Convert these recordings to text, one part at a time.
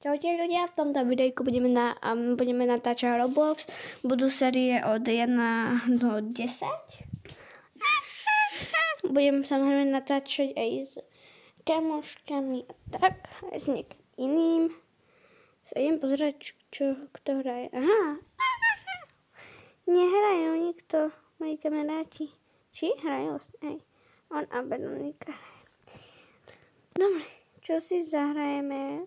Čaute ľudia, v tomto videjku budeme natáčať Roblox. Budú série od 1 do 10. Budem samozrejme natáčať aj s kamoškami a tak, aj s niekým iným. Sa idem pozerať, kto hraje. Aha! Nehrajú nikto, moji kamaráti. Či hrajú? Hej. On a Veronika hrajú. Dobre, čo si zahrajeme?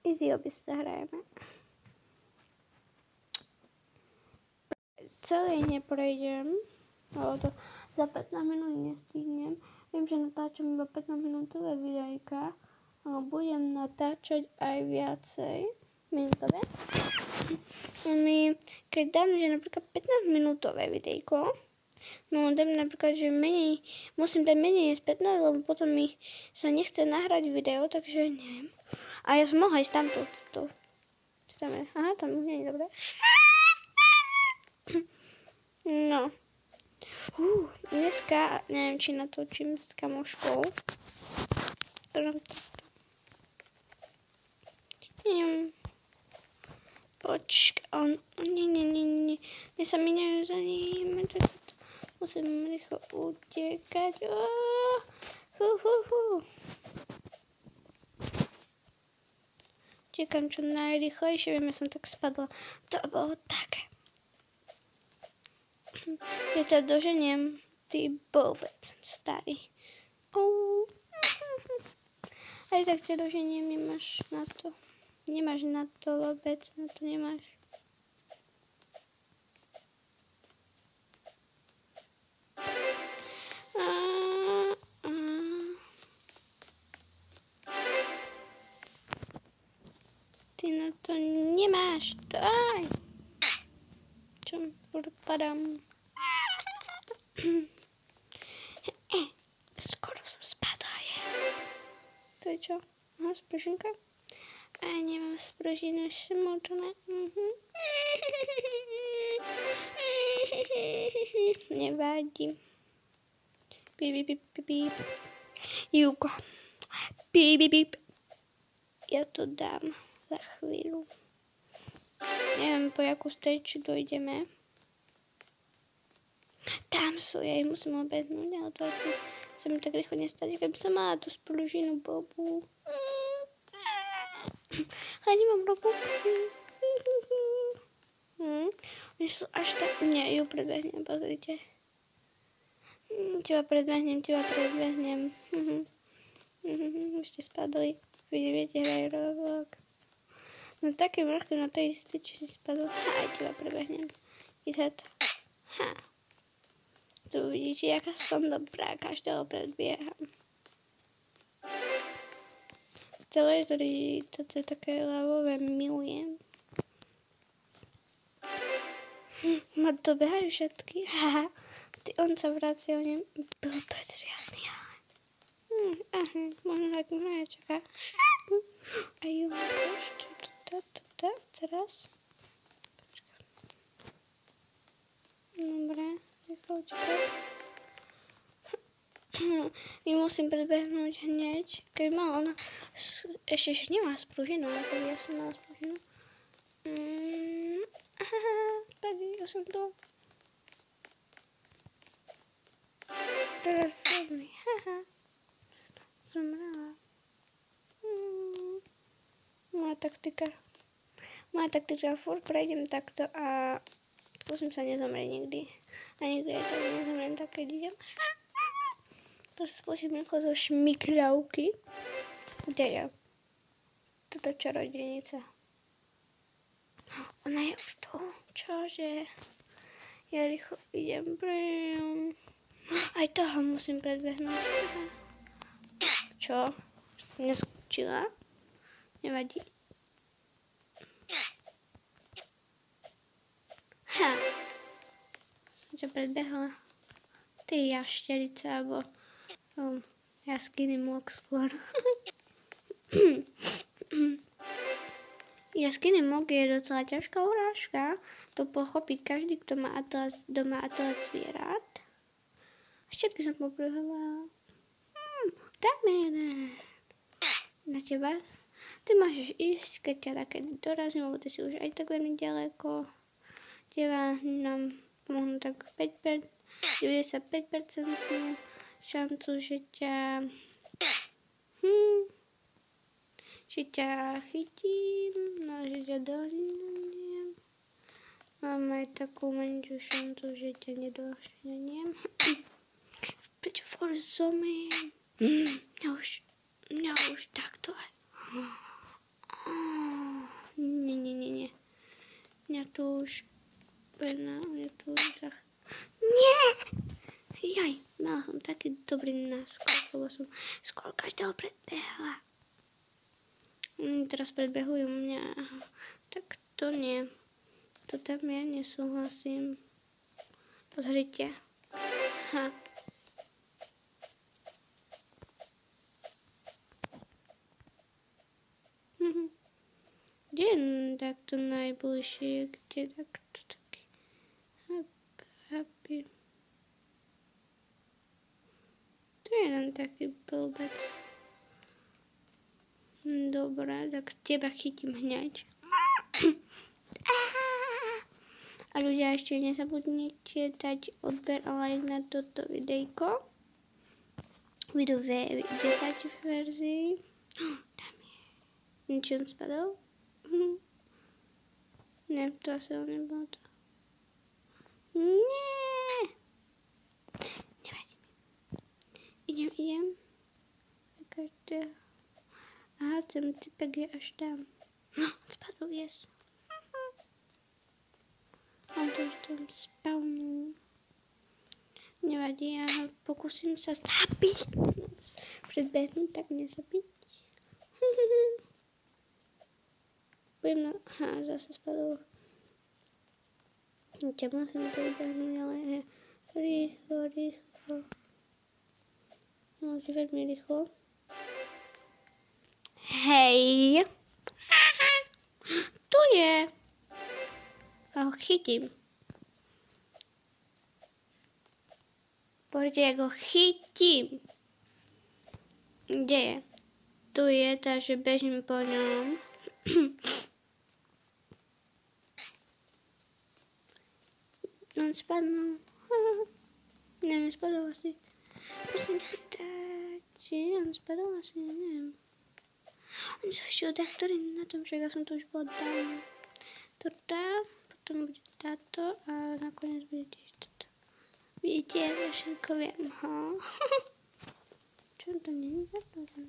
Easy obis zahrajeme. Celé neprejdem, lebo to za 15 minút nestihnem. Viem, že natáčam iba 15 minútové videjka, ale budem natáčať aj viacej minútové. Keď dám, že napríklad 15 minútové videjko, no dám napríklad, že menej, musím dať menej z 15, lebo potom mi sa nechce nahrať video, takže neviem. A ja som mohla ísť tamto. Čo tam je? Aha, tam už nie je dobré. No. Dneska, neviem, či natočím s kamoškou. Neviem. Počkaj, nie. Mne sa minajú za ním. Musím rýchlo utekať. Utekám čo najrýchlejšie. Viem, ja som tak spadla. To bolo také. Ja ťa doženiem, ty blbec starý. Aj tak ťa doženiem, nemáš na to. Nemáš na to vôbec, na to nemáš. Ty na to nemáš, daj. Čo furt padám. Skoro som spadla, To je čo? Aha, spružinka? A ja nemám spružinu, smutné. Nevadí. Píp. Juko. Píp. Ja to dám za chvíľu. Neviem, po jakú stage dojdeme. Tam sú, ja ich musím obehnúť, ale to asi sa mi tak rýchlo nestane. Keby som mala tú spolužinu Bobu. Ale nemám Robuxy. Oni sú až tak... Nie, ju predbehnem, pozrite. Teba predbehnem. Už ste spadli. Vy neviete, hraj Roblox. No také vrchu na tej istej, či si spadol. Aj teba prebehnem. Idhet. Tu vidíte, jaká som dobrá. Každého predbieham. V celej hry toto je také ľavové milujem. Ma dobehajú všetky. Ty, on sa vracia, on je blbec riadný. Možno tak mnohé čaká. A ju ešte teraz. Dobre, rýchlo čakať. My musím predbehnúť hneď. Keby mala ona... Ešte nemá sprúžinu, ako ja som mala sprúžinu. Spadil som to. Teraz som zomrela. Moja taktika furt prejdem takto a musím sa nezomrieť nikdy. A nikdy aj tak nezomriem, tak keď idem. To spôsobím rýchlo zo šmikľavky. Kde je? Toto čarodejnica. Ona je už tu. Čože? Ja rýchlo idem. Aj toho musím predbehnúť. Čo? Neskočila? Nevadí. Som ťa predbehla. Ty jašterica, alebo jaskyný mok skôr. Jaskyný mok je docela ťažká urážka. To pochopí každý, kto má doma atlas zvierat. Všetky som poprúhala. Dáme jeden. Na teba. Ty môžeš ísť, keď ťa také dorazím, lebo ty si už aj tak veľmi ďaleko. Teba nám pomohnu tak 95% šancu, že ťa chytím, no že ťa doženiem. Mám aj takú menšiu šancu, že ťa nedoženiem. Prečo furt zomriem? Mňa už takto aj. Nie. Mňa tu už Nie! Jaj, mala som taký dobrý náskok, lebo som skôr každého predbehla. Teraz predbehujú mňa. Tak to nie. To tam ja nesúhlasím. Pozrite. Kde je takto najbližšie? Kde takto taký happy? Tu je jeden taký blbec. Dobre, tak teba chytím hneď. A ľudia, ešte nezabudnite dať odber a like na toto videjko. Videu v 10 verzii. Tam je. Niečo on spadol? Ne, to asi on nebolo to. Nie! Nevadí mi. Idem. Aha, ten typek je až tam. No, spadol, yes. On to už tam spavnul. Nevadí, ja pokúsim sa zabiť. Predbehnúť, tak nezabiť. Zase spadol. Ťa musím predbehnúť, ale rýchlo. No, že veľmi rýchlo. Hej! Tu je! A ho chytím. Poďte, ja ho chytím. Kde je? Tu je, takže bežím po ňom. On spadnul. Ne, nespadol asi. Musím pýtať, či on spadol asi, neviem. Oni sú všude, ktorí na tom, však ja som tu už bola dávno. Toto, potom bude táto a nakoniec bude tiež toto. Vidíte, ja všetko viem, Čo to nie je?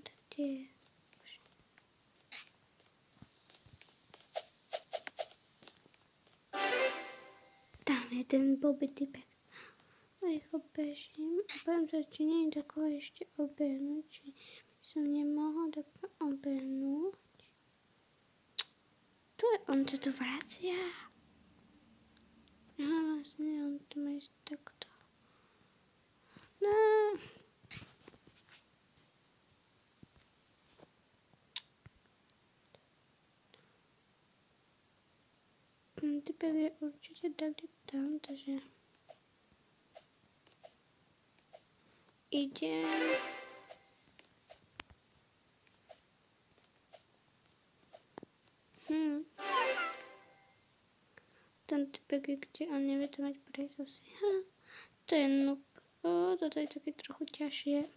Tak kde je? Tam je ten blbý typek. Rýchlo bežím a poviem sa, či nie je takové ešte obehnúť, či by som nemohla takto obehnúť. Tu je, on sa tu vracia. Aha, vlastne on tu má ísť takto. No. Ten typek je určite takde tam, takže idem. Ten typek je kde, on nevie to mať prejsť asi. To je noob. Toto je také trochu ťažšie.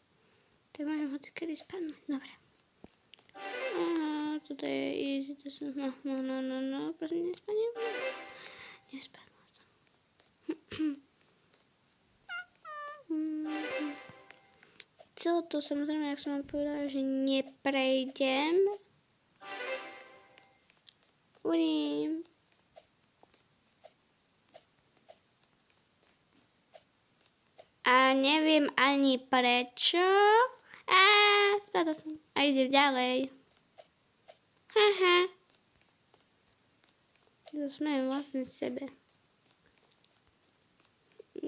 To môžem hoci kedy spadnúť. Dobre. Toto je easy, to som... No, prosím, nespadnem. Nespadla som. Celé to samozrejme, jak som vám povedala, že neprejdem. Uvidím. A neviem ani prečo. Spadla som. A idem ďalej. Zasmejem vlastne sebe.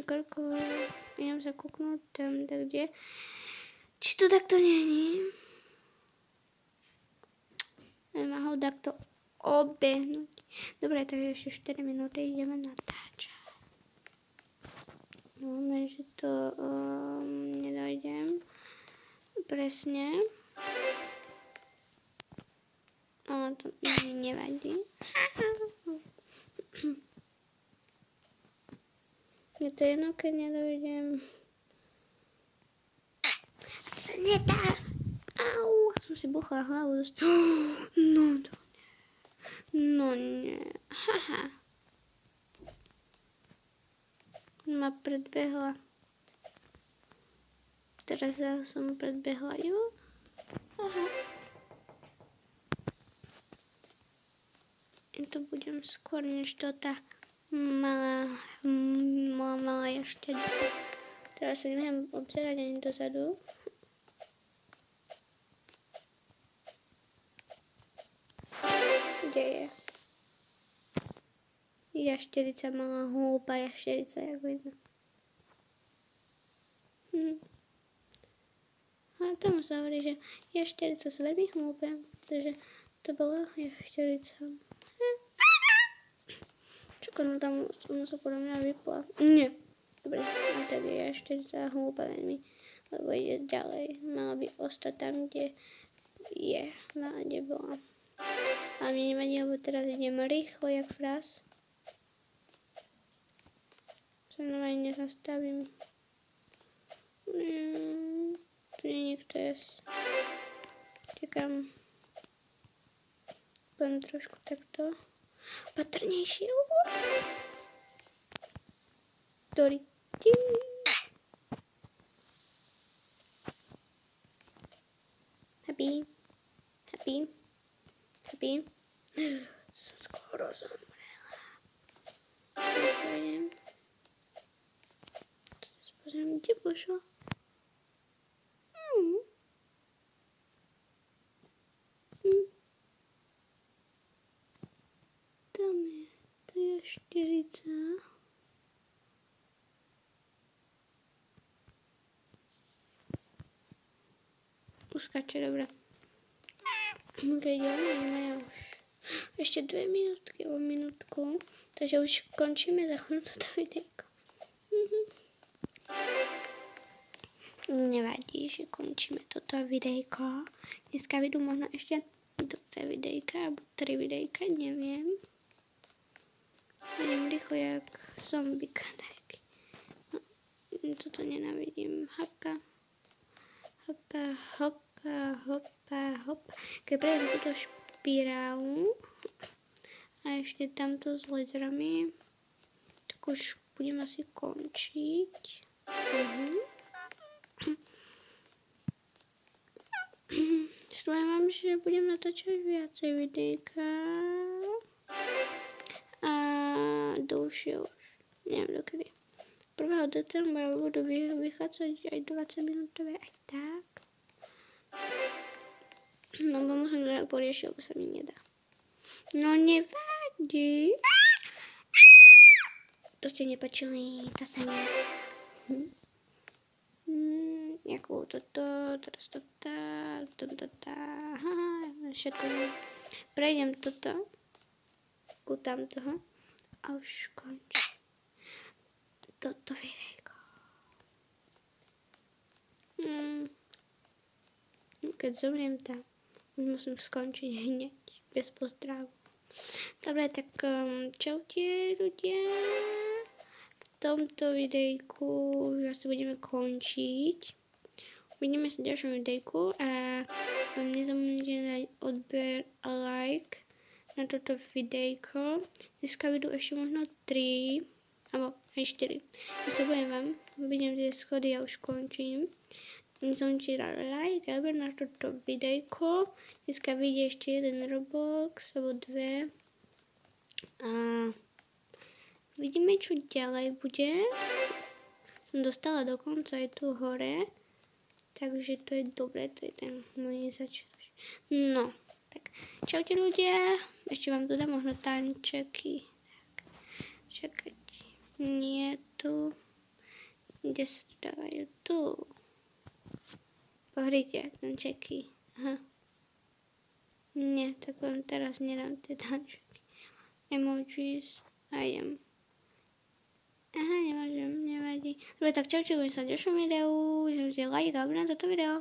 Koľko... Idem sa kúknúť tam, kde... Či to takto není? Neviem ho takto obehnúť. Dobre, takže ešte 4 minúty ideme natáčať. No, že to nedojdem. Presne. ale to mi nevadí. Je to jedno, keď nedojdem. To sa nedá. Au, som si buchla hlavu dosť. No to nie. No nie. Haha. Ma predbehla. Teraz ja som predbehla. Jo. Aha. Ja to budem skôr, než to tá malá jašterica. Teraz sa neviem obzerať ani dozadu. Kde je? Jašterica, malá hlúpa jašterica, jak vidno. A tomu sa hovorí, že jašterice sú veľmi hlúpe, takže to bola jašterica. Čaká, no tam sa podľa mňa vypla. Nie. Dobre, a tak je jašterica hlúpa veľmi, lebo ide ďalej. Mala by ostať tam, kde je, kde bola. Ale mne nevadí, lebo teraz idem rýchlo, jak fras. Sa normálne nezastavím. Tu nie niekto jes. Čekám. Budem trošku takto patrnejšie. Doriti. Happy. Som skoro zomrela. Dojdem. Pozriem, kde pošla. Tam je ta jašterica. Uskače, dobre. Keď ideme už ešte 2 minútky o minútku, takže už končíme za chvíľu toto videjko. Nevadí, že končíme toto videjko. Dneska vidú možno ešte 2 videjka, alebo 3 videjka, neviem. Idem rýchlo jak zombika. No, toto nenávidím. Hopka. Keď prejdem túto špirálu a ešte tamto s laserami, tak už budem asi končiť. Sľubujem, že budem natáčať viacej videjka a dlhšie už, neviem dokedy. 1. decembra budú vychádzať aj 20 minútové, aj tak. No bo musím to tak poriešiť, lebo sa mi nedá. No nevadí. To ste nepačili, to sa nedá. Nejakú toto, teraz toto, všetko. Prejdem toto, ku tamtoho a už končím toto videjko. Keď zomriem tam, už musím skončiť hneď, bez pozdravu. Dobre, tak čaute ľudia. V tomto videjku už asi budeme končiť. Uvidíme sa v ďalšom videjku a nezabudnite dať odber a like na toto videjko. Dneska vidú ešte možno 3 alebo aj 4. Nesľubujem vám, budem tie schody a už končím. Nezabudnite dať like a odber na toto videjko. Dneska vyjde ešte jeden Roblox alebo 2. A vidíme, čo ďalej bude. Som dostala dokonca aj tu hore. Takže to je dobré, to je ten môj začiatoč. No, tak čaute ľudia. Ešte vám tu dám možno tančeky. Tak, čakajte. Nie tu. Kde sa tu dávajú? Tu. Pohrite, tančeky. Aha. Nie, tak vám teraz nedám tie tančeky. Emojis. A idem. Aha, nemôžem, nevadí. Dobre, tak čaute, budem sa v ďalšom videu. Že like a odber na toto video.